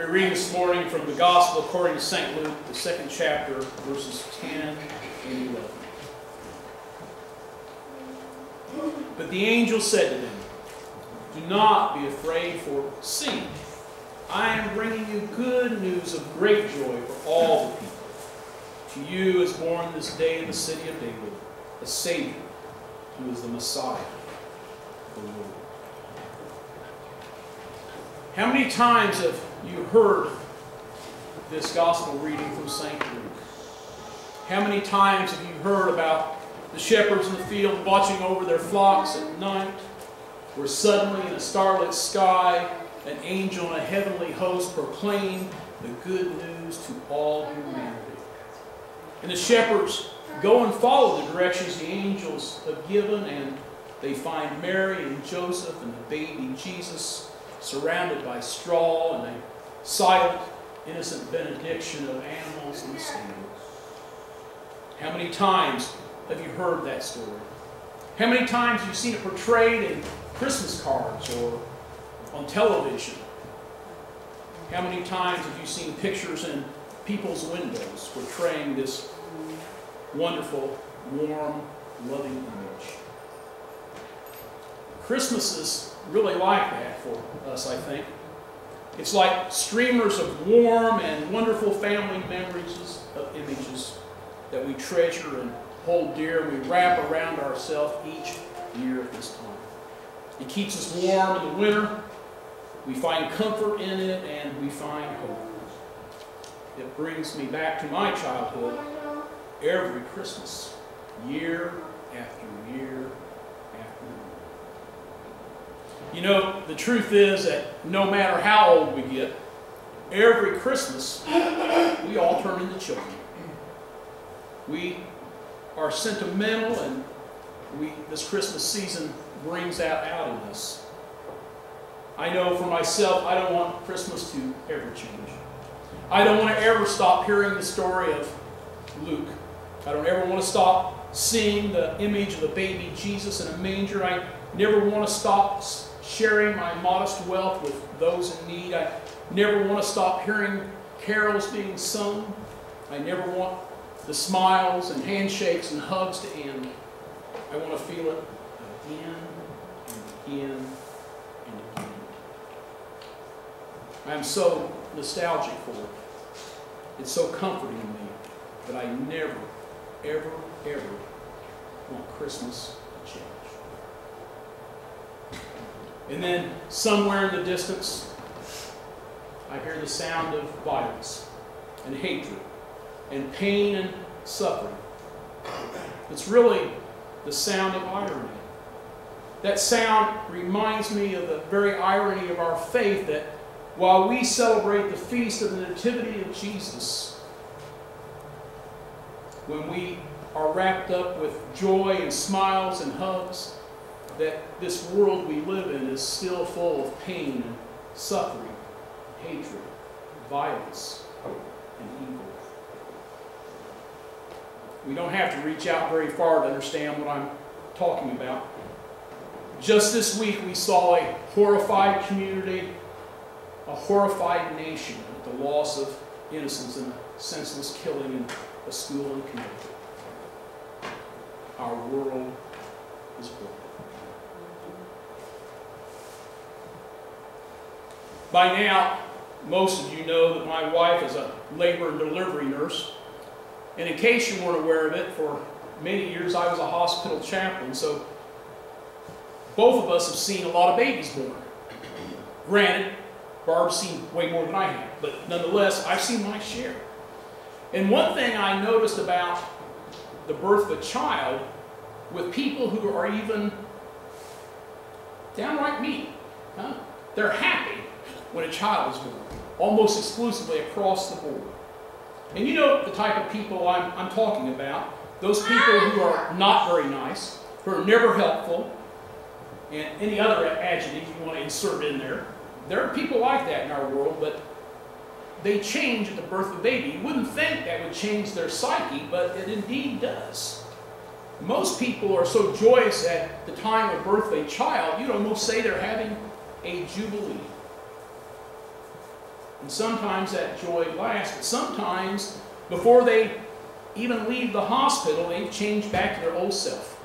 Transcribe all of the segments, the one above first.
We're reading this morning from the Gospel according to St. Luke, the 2nd chapter, verses 10 and 11. But the angel said to them, "Do not be afraid, for see, I am bringing you good news of great joy for all the people. To you is born this day in the city of David a Savior, who is the Messiah, the Lord." How many times have you heard this gospel reading from St. Luke? How many times have you heard about the shepherds in the field watching over their flocks at night, where suddenly in a starlit sky an angel and a heavenly host proclaim the good news to all humanity? And the shepherds go and follow the directions the angels have given, and they find Mary and Joseph and the baby Jesus surrounded by straw and a silent, innocent benediction of animals in the stable. How many times have you heard that story? How many times have you seen it portrayed in Christmas cards or on television? How many times have you seen pictures in people's windows portraying this wonderful, warm, loving image? Christmas is really like that for us, I think. It's like streamers of warm and wonderful family memories of images that we treasure and hold dear, and we wrap around ourselves each year at this time. It keeps us warm in the winter. We find comfort in it, and we find hope. It brings me back to my childhood every Christmas, year after year after year. You know, the truth is that no matter how old we get, every Christmas we all turn into children. We are sentimental, and this Christmas season brings that out in us. I know for myself, I don't want Christmas to ever change. I don't want to ever stop hearing the story of Luke. I don't ever want to stop seeing the image of the baby Jesus in a manger. I never want to stop sharing my modest wealth with those in need. I never want to stop hearing carols being sung. I never want the smiles and handshakes and hugs to end. I want to feel it again and again and again. I am so nostalgic for it. It's so comforting to me that I never, ever, ever want Christmas to change. And then somewhere in the distance, I hear the sound of violence and hatred and pain and suffering. It's really the sound of irony. That sound reminds me of the very irony of our faith, that while we celebrate the feast of the Nativity of Jesus, when we are wrapped up with joy and smiles and hugs, that this world we live in is still full of pain and suffering, hatred, violence, and evil. We don't have to reach out very far to understand what I'm talking about. Just this week we saw a horrified community, a horrified nation at the loss of innocents in a senseless killing in a school in Connecticut. Our world is broken. By now, most of you know that my wife is a labor and delivery nurse. And in case you weren't aware of it, for many years I was a hospital chaplain, so both of us have seen a lot of babies born. Granted, Barb's seen way more than I have, but nonetheless, I've seen my share. And one thing I noticed about the birth of a child with people who are even downright mean, they're happy when a child is born, almost exclusively across the board. And you know the type of people I'm talking about, those people who are not very nice, who are never helpful, and any other adjective you want to insert in there. There are people like that in our world, but they change at the birth of a baby. You wouldn't think that would change their psyche, but it indeed does. Most people are so joyous at the time of birth of a child, you'd almost say they're having a jubilee. And sometimes that joy lasts, but sometimes before they even leave the hospital, they've changed back to their old self.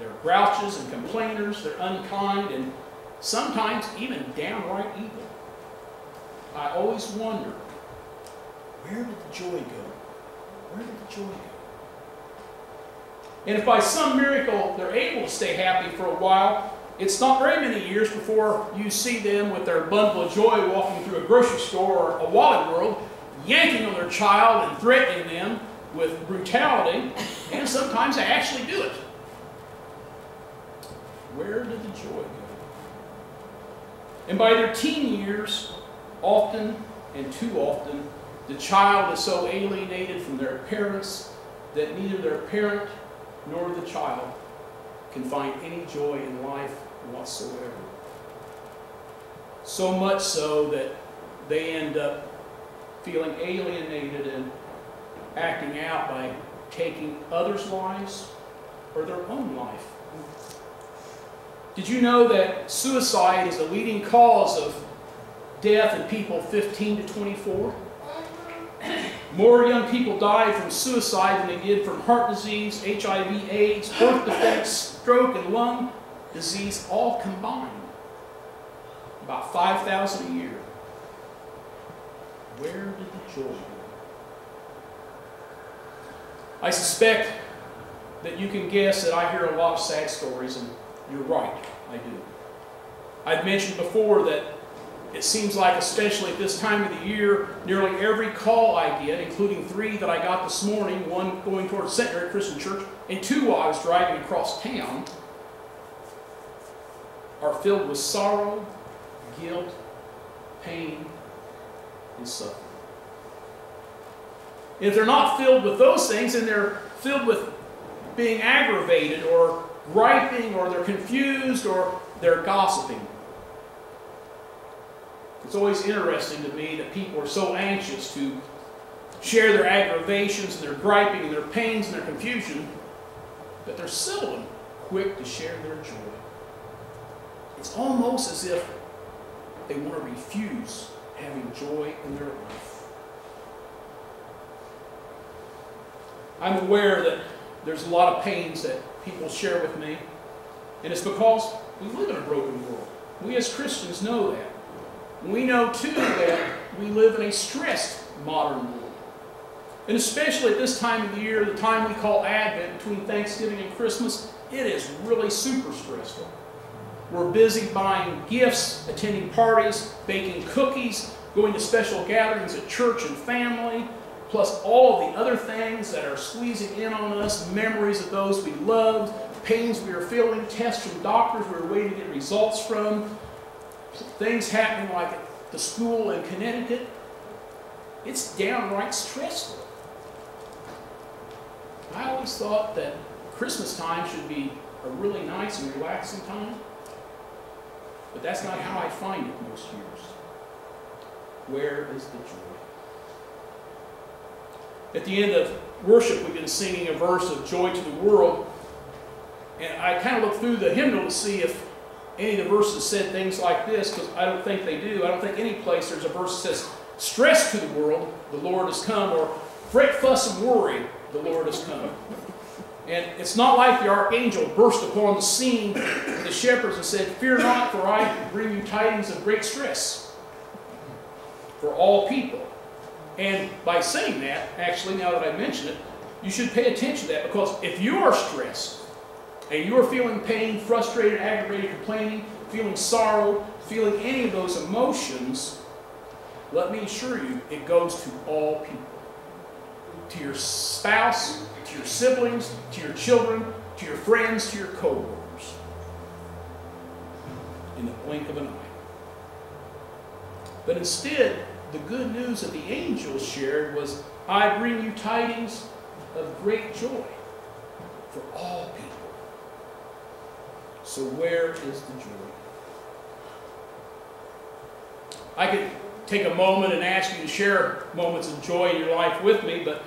They're grouches and complainers, they're unkind, and sometimes even downright evil. I always wonder, where did the joy go? Where did the joy go? And if by some miracle they're able to stay happy for a while, it's not very many years before you see them with their bundle of joy walking through a grocery store or a Wallet World, yanking on their child and threatening them with brutality, and sometimes they actually do it. Where did the joy go? And by their teen years, often and too often, the child is so alienated from their parents that neither their parent nor the child can find any joy in life whatsoever. So much so that they end up feeling alienated and acting out by taking others' lives or their own life. Did you know that suicide is the leading cause of death in people 15 to 24? More young people die from suicide than they did from heart disease, HIV, AIDS, birth defects, stroke, and lung disease all combined. About 5,000 a year. Where did the joy go? I suspect that you can guess that I hear a lot of sad stories, and you're right, I do. I've mentioned before that it seems like, especially at this time of the year, nearly every call I get, including 3 that I got this morning, 1 going towards Centenary Christian Church, and 2 while I was driving across town, are filled with sorrow, guilt, pain, and suffering. If they're not filled with those things, then they're filled with being aggravated or griping, or they're confused, or they're gossiping. It's always interesting to me that people are so anxious to share their aggravations and their griping and their pains and their confusion, but they're seldom quick to share their joy. It's almost as if they want to refuse having joy in their life. I'm aware that there's a lot of pains that people share with me, and it's because we live in a broken world. We as Christians know that. We know too that we live in a stressed modern world. And especially at this time of the year, the time we call Advent, between Thanksgiving and Christmas, it is really super stressful. We're busy buying gifts, attending parties, baking cookies, going to special gatherings at church and family, plus all of the other things that are squeezing in on us, memories of those we loved, pains we are feeling, tests from doctors we were waiting to get results from, things happening like at the school in Connecticut. It's downright stressful. I always thought that Christmas time should be a really nice and relaxing time, but that's not how I find it most years. Where is the joy? At the end of worship, we've been singing a verse of Joy to the World, and I kind of looked through the hymnal to see if any of the verses said things like this, because I don't think they do. I don't think any place there's a verse that says, stress to the world, the Lord has come, or fret, fuss, and worry, the Lord has come. And it's not like the archangel burst upon the scene with the shepherds and said, fear not, for I bring you tidings of great stress for all people. And by saying that, actually, now that I mention it, you should pay attention to that, because if you are stressed, and you are feeling pain, frustrated, aggravated, complaining, feeling sorrow, feeling any of those emotions, let me assure you, it goes to all people. To your spouse, to your siblings, to your children, to your friends, to your co-workers. In the blink of an eye. But instead, the good news that the angels shared was, I bring you tidings of great joy for all people. So where is the joy? I could take a moment and ask you to share moments of joy in your life with me, but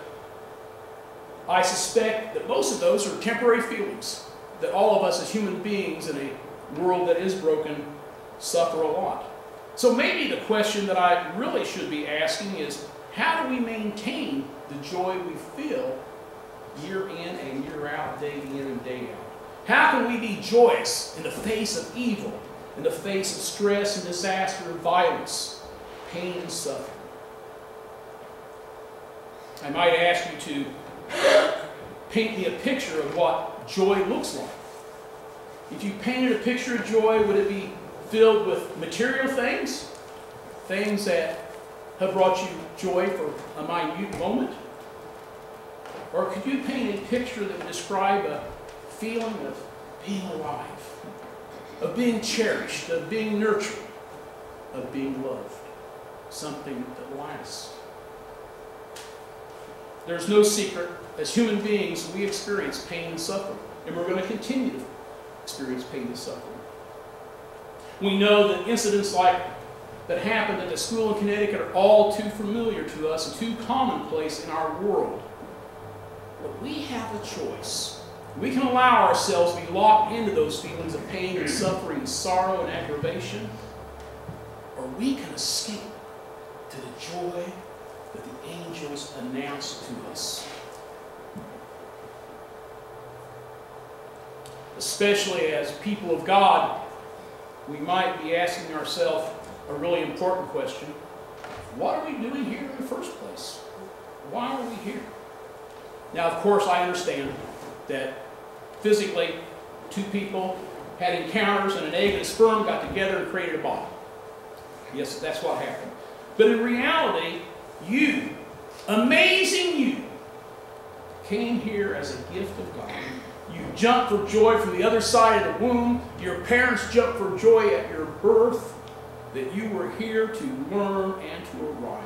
I suspect that most of those are temporary feelings, that all of us as human beings in a world that is broken suffer a lot. So maybe the question that I really should be asking is, how do we maintain the joy we feel year in and year out, day in and day out? How can we be joyous in the face of evil, in the face of stress and disaster and violence, pain and suffering? I might ask you to paint me a picture of what joy looks like. If you painted a picture of joy, would it be filled with material things? Things that have brought you joy for a minute moment? Or could you paint a picture that would describe a feeling of being alive, of being cherished, of being nurtured, of being loved? Something that lasts. There's no secret. As human beings, we experience pain and suffering. And we're going to continue to experience pain and suffering. We know that incidents like that happened at the school in Connecticut are all too familiar to us and too commonplace in our world. But we have a choice. We can allow ourselves to be locked into those feelings of pain and suffering and sorrow and aggravation, or we can escape to the joy that the angels announce to us. Especially as people of God, we might be asking ourselves a really important question. What are we doing here in the first place? Why are we here? Now, of course, I understand that physically, two people had encounters and an egg and a sperm got together and created a body. Yes, that's what happened. But in reality, you, amazing you, came here as a gift of God. You jumped for joy from the other side of the womb. Your parents jumped for joy at your birth, that you were here to learn and to arrive.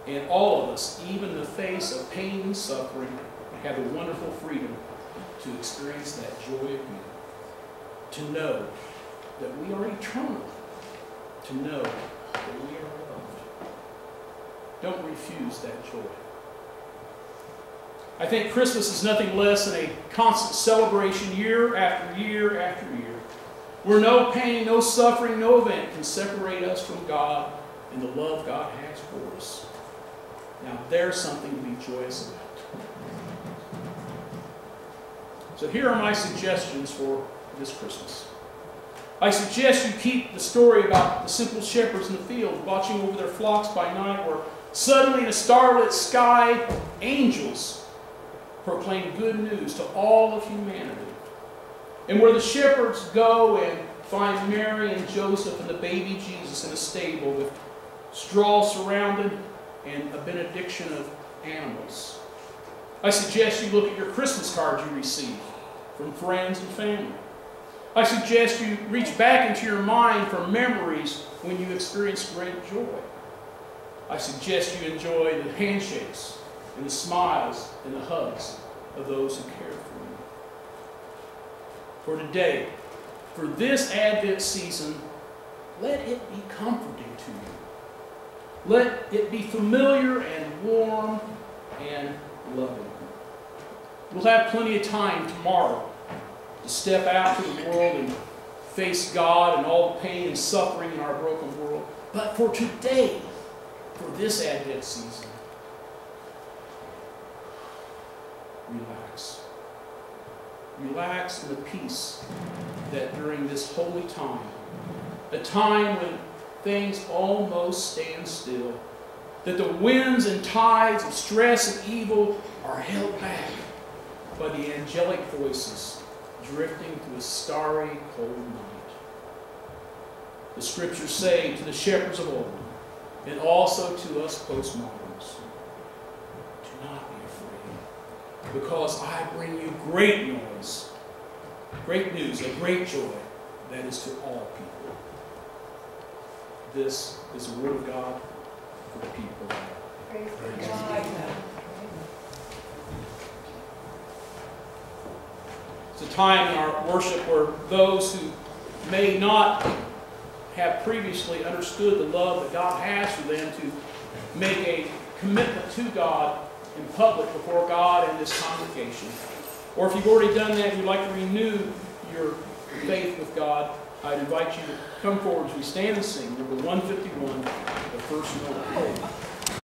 And all of us, even in the face of pain and suffering, have the wonderful freedom to experience that joy of you. To know that we are eternal. To know that we are loved. Don't refuse that joy. I think Christmas is nothing less than a constant celebration year after year after year, where no pain, no suffering, no event can separate us from God and the love God has for us. Now, there's something to be joyous about. So here are my suggestions for this Christmas. I suggest you keep the story about the simple shepherds in the field watching over their flocks by night, where suddenly in a starlit sky, angels proclaim good news to all of humanity. And where the shepherds go and find Mary and Joseph and the baby Jesus in a stable with straw surrounded and a benediction of animals. I suggest you look at your Christmas cards you receive from friends and family. I suggest you reach back into your mind for memories when you experienced great joy. I suggest you enjoy the handshakes and the smiles and the hugs of those who care for you. For today, for this Advent season, let it be comforting to you. Let it be familiar and warm and loving. We'll have plenty of time tomorrow to step out to the world and face God and all the pain and suffering in our broken world. But for today, for this Advent season, relax. Relax in the peace that during this holy time, a time when things almost stand still, that the winds and tides of stress and evil are held back by the angelic voices drifting through a starry, cold night. The scriptures say to the shepherds of old, and also to us postmoderns, do not be afraid, because I bring you great noise, great news, a great joy that is to all people. This is the word of God for the people of God. Praise God. It's a time in our worship where those who may not have previously understood the love that God has for them to make a commitment to God in public before God and this congregation. Or if you've already done that and you'd like to renew your faith with God, I'd invite you to come forward as we stand and sing number 151, the first note.